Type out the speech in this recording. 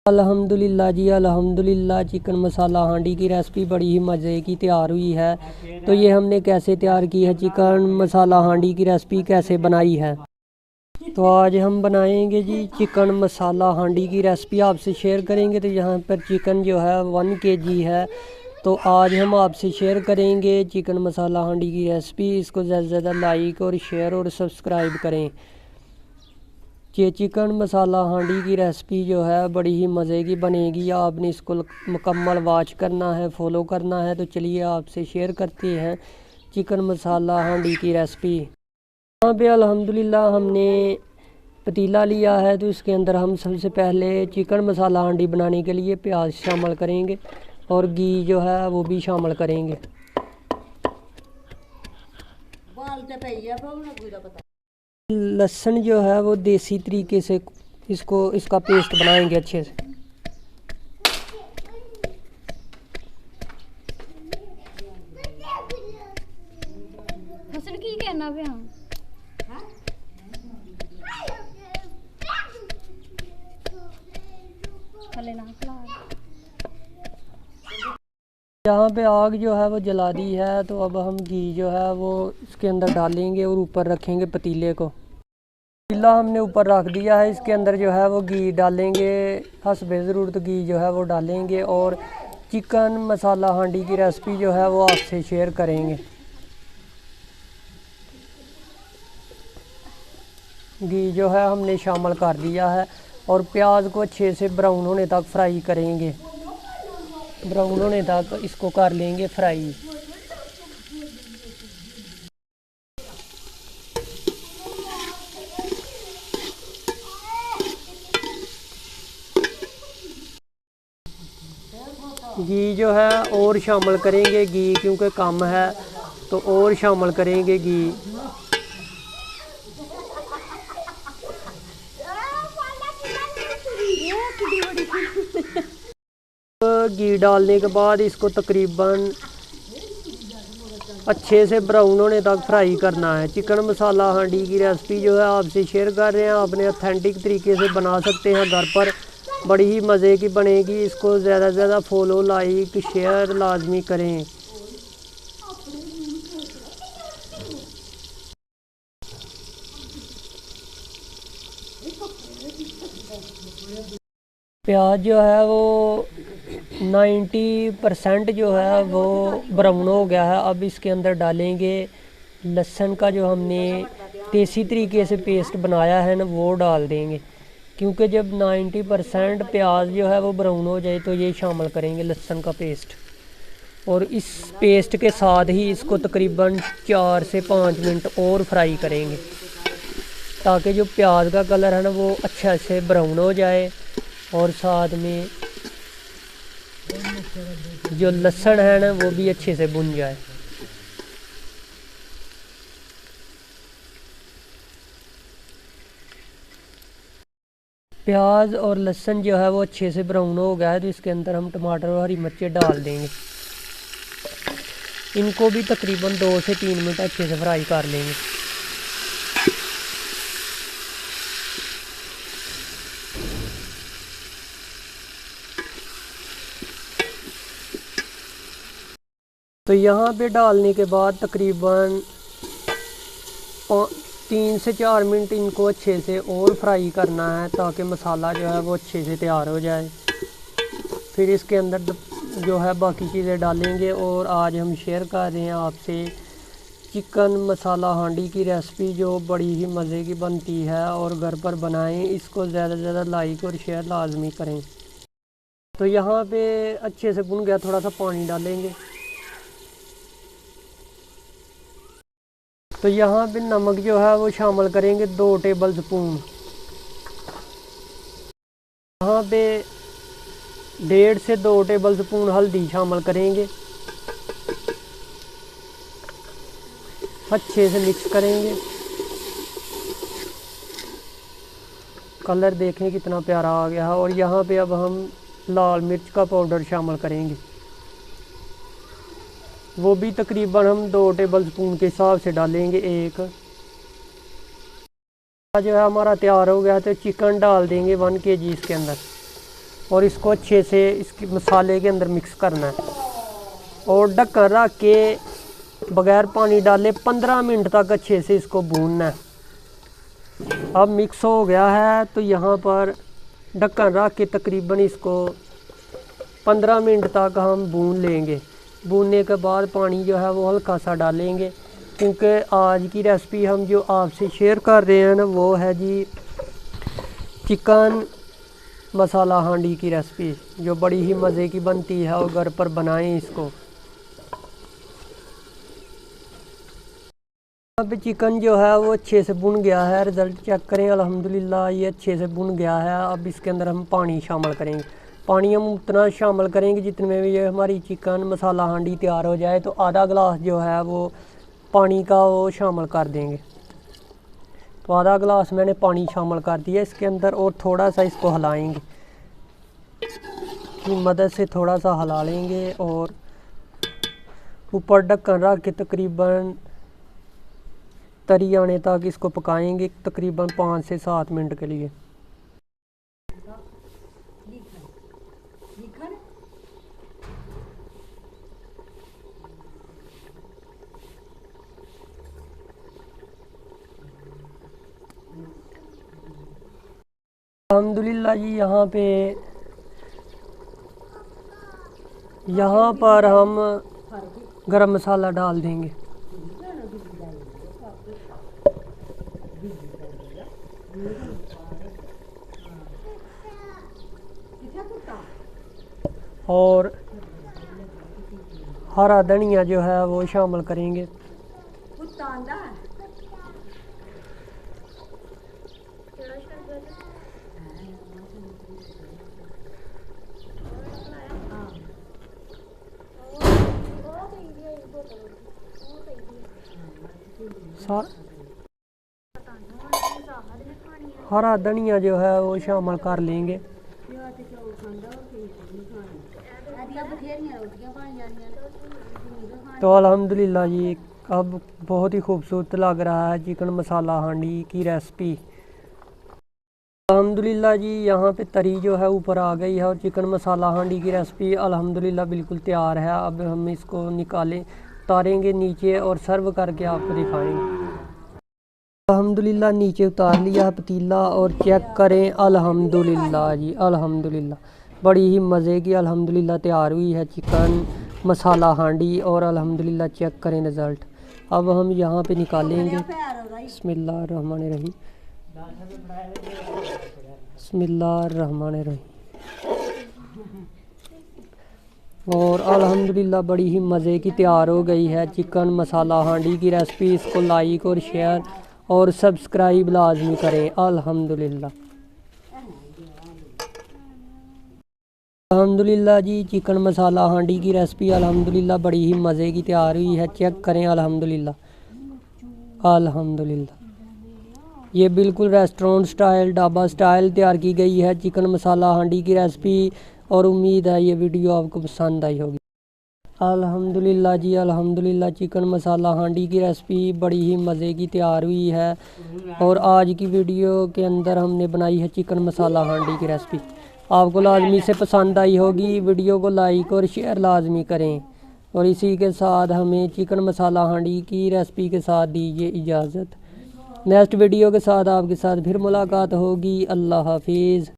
अल्हम्दुलिल्लाह जी अल्हम्दुलिल्लाह। चिकन मसाला हांडी की रेसिपी बड़ी ही मज़े की तैयार हुई है। तो ये हमने कैसे तैयार की है, चिकन मसाला हांडी की रेसिपी कैसे बनाई है। तो आज हम बनाएंगे जी चिकन मसाला हांडी की रेसिपी आपसे शेयर करेंगे। तो यहाँ पर चिकन जो है 1 kg है। तो आज हम आपसे शेयर करेंगे चिकन मसाला हांडी की रेसिपी। इसको ज़्यादा से ज़्यादा लाइक और शेयर और सब्सक्राइब करें। ये चिकन मसाला हांडी की रेसिपी जो है बड़ी ही मज़े की बनेगी। आपने इसको मुकम्मल वॉच करना है, फॉलो करना है। तो चलिए आपसे शेयर करते हैं चिकन मसाला हांडी की रेसिपी। यहाँ पे अल्हम्दुलिल्लाह हमने पतीला लिया है। तो इसके अंदर हम सबसे पहले चिकन मसाला हांडी बनाने के लिए प्याज शामिल करेंगे और घी जो है वो भी शामिल करेंगे। लहसुन जो है वो देसी तरीके से इसका पेस्ट बनाएंगे अच्छे से। हसन की कहना पे हम यहाँ पे आग जो है वो जला दी है। तो अब हम घी जो है वो इसके अंदर डालेंगे और ऊपर रखेंगे पतीले को। पतीला हमने ऊपर रख दिया है। इसके अंदर जो है वो घी डालेंगे, हस्बे ज़रूरत घी जो है वो डालेंगे और चिकन मसाला हांडी की रेसिपी जो है वो आपसे शेयर करेंगे। घी जो है हमने शामिल कर दिया है और प्याज को अच्छे से ब्राउन होने तक फ्राई करेंगे। ब्राउन होने तक इसको कर लेंगे फ्राई। घी जो है और शामिल करेंगे, घी क्योंकि कम है तो और शामिल करेंगे घी। घी डालने के बाद इसको तकरीबन अच्छे से ब्राउन होने तक फ्राई करना है। चिकन मसाला हांडी की रेसिपी जो है आपसे शेयर कर रहे हैं। आपने ऑथेंटिक तरीके से बना सकते हैं घर पर, बड़ी ही मज़े की बनेगी। इसको ज़्यादा से ज़्यादा फॉलो, लाइक, शेयर लाजमी करें। प्याज जो है वो 90% जो है वो ब्राउन हो गया है। अब इसके अंदर डालेंगे लहसुन का जो हमने देसी तरीके से पेस्ट बनाया है ना, वो डाल देंगे। क्योंकि जब 90% प्याज जो है वो ब्राउन हो जाए तो ये शामिल करेंगे लहसुन का पेस्ट। और इस पेस्ट के साथ ही इसको तकरीबन 4 से 5 मिनट और फ्राई करेंगे ताकि जो प्याज का कलर है ना वो अच्छा से ब्राउन हो जाए और साथ में जो लहसुन है ना वो भी अच्छे से भुन जाए। प्याज और लहसुन जो है वो अच्छे से ब्राउन हो गया है। तो इसके अंदर हम टमाटर और हरी मिर्चें डाल देंगे। इनको भी तकरीबन 2 से 3 मिनट अच्छे से फ्राई कर लेंगे। तो यहाँ पे डालने के बाद तकरीबन 3 से 4 मिनट इनको अच्छे से और फ्राई करना है ताकि मसाला जो है वो अच्छे से तैयार हो जाए। फिर इसके अंदर जो है बाकी चीज़ें डालेंगे। और आज हम शेयर कर रहे हैं आपसे चिकन मसाला हांडी की रेसिपी जो बड़ी ही मज़े की बनती है और घर पर बनाएं। इसको ज़्यादा से ज़्यादा लाइक और शेयर लाजमी करें। तो यहाँ पे अच्छे से भुन गया, थोड़ा सा पानी डालेंगे। तो यहाँ पे नमक जो है वो शामिल करेंगे 2 टेबल स्पून। यहाँ पे 1.5 से 2 टेबल स्पून हल्दी शामिल करेंगे। अच्छे से मिक्स करेंगे। कलर देखें कितना प्यारा आ गया है। और यहाँ पे अब हम लाल मिर्च का पाउडर शामिल करेंगे। वो भी तकरीबन हम 2 टेबल स्पून के हिसाब से डालेंगे। एक जो है हमारा तैयार हो गया। तो चिकन डाल देंगे 1 kg इसके अंदर। और इसको अच्छे से इसके मसाले के अंदर मिक्स करना है और ढक्कन रख के बगैर पानी डाले 15 मिनट तक अच्छे से इसको भूनना है। अब मिक्स हो गया है तो यहाँ पर ढक्कन रख के तकरीबन इसको 15 मिनट तक हम भून लेंगे। भूनने के बाद पानी जो है वो हल्का सा डालेंगे, क्योंकि आज की रेसिपी हम जो आपसे शेयर कर रहे हैं ना वो है जी चिकन मसाला हांडी की रेसिपी, जो बड़ी ही मज़े की बनती है और घर पर बनाएं इसको। अब चिकन जो है वो अच्छे से भुन गया है, रिज़ल्ट चेक करें, अल्हम्दुलिल्लाह ये अच्छे से भुन गया है। अब इसके अंदर हम पानी शामिल करेंगे। पानी हम उतना शामिल करेंगे जितने में ये हमारी चिकन मसाला हांडी तैयार हो जाए। तो आधा गिलास जो है वो पानी का वो शामिल कर देंगे। तो आधा गिलास मैंने पानी शामिल कर दिया इसके अंदर और थोड़ा सा इसको हिलाएंगे की मदद से थोड़ा सा हिला लेंगे और ऊपर ढक्कन रख के तकरीबन तरी आने तक इसको पकाएंगे, तकरीबन 5 से 7 मिनट के लिए। अल्हम्दुलिल्लाह जी यहाँ पर हम गरम मसाला डाल देंगे। और हरा धनिया जो है वो शामिल करेंगे। हरा धनिया जो है वो शामिल कर लेंगे। तो अल्हम्दुलिल्लाह जी अब बहुत ही खूबसूरत लग रहा है चिकन मसाला हांडी की रेसिपी। अल्हम्दुलिल्लाह जी यहाँ पे तरी जो है ऊपर आ गई है और चिकन मसाला हांडी की रेसिपी अल्हम्दुलिल्लाह बिल्कुल तैयार है। अब हम इसको निकालें, उतारेंगे नीचे और सर्व करके आपको दिखाएंगे। अल्हम्दुलिल्लाह नीचे उतार लिया पतीला और चेक करें, अल्हम्दुलिल्लाह जी अल्हम्दुलिल्लाह बड़ी ही मज़े की अल्हम्दुलिल्लाह तैयार हुई है चिकन मसाला हांडी। और अल्हम्दुलिल्लाह चेक करें रिज़ल्ट। अब हम यहाँ पे निकालेंगे। बिस्मिल्लाहिर्रहमानिर्रहीम, बिस्मिल्लाहिर्रहमानिर्रहीम। और अल्हम्दुलिल्लाह बड़ी ही मज़े की तैयार हो गई है चिकन मसाला हांडी की रेसिपी। इसको लाइक और शेयर और सब्सक्राइब लाजमी करें। अल्हम्दुलिल्लाह अल्हम्दुलिल्लाह जी चिकन मसाला हांडी की रेसिपी अल्हम्दुलिल्लाह बड़ी ही मज़े की तैयार हुई है। चेक करें, अल्हम्दुलिल्लाह अल्हम्दुलिल्लाह ये बिल्कुल रेस्टोरेंट स्टाइल ढाबा स्टाइल तैयार की गई है चिकन मसाला हांडी की रेसिपी। और उम्मीद है ये वीडियो आपको पसंद आई होगी। अल्हम्दुलिल्लाह जी अल्हम्दुलिल्लाह चिकन मसाला हांडी की रेसिपी बड़ी ही मज़े की तैयार हुई है। और आज की वीडियो के अंदर हमने बनाई है चिकन मसाला हांडी की रेसिपी। आपको लाजमी से पसंद आई होगी। वीडियो को लाइक और शेयर लाजमी करें। और इसी के साथ हमें चिकन मसाला हांडी की रेसिपी के साथ दीजिए इजाज़त। नेक्स्ट वीडियो के साथ आपके साथ फिर मुलाकात होगी। अल्लाह हाफिज़।